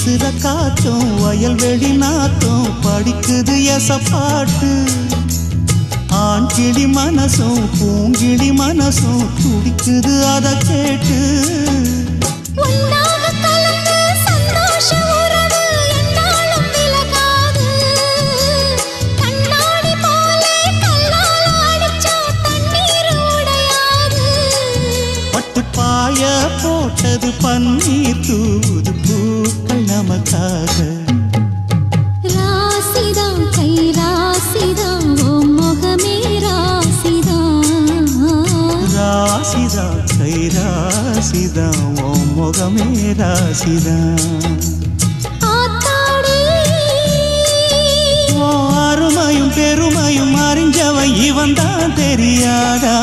வீசுற காத்தும் வயல்வெளி நாத்தும் படிக்குது எசப்பாட்டு ஆண் கிளி மனசும் பூங்கிளி மனசும் துடிக்குது அத கேட்டு பாய போட்டது பன்னீர் தூது பூக்கள் நமக்காக ராசிதான் கை ராசிதான் ஓ முகமே ராசிதான் ராசிதான் கை ராசிதான் ஓ முகமே ராசிதான் அருமையும் பெருமையும் அறிஞ்சவன் இவன் தான் தெரியாதா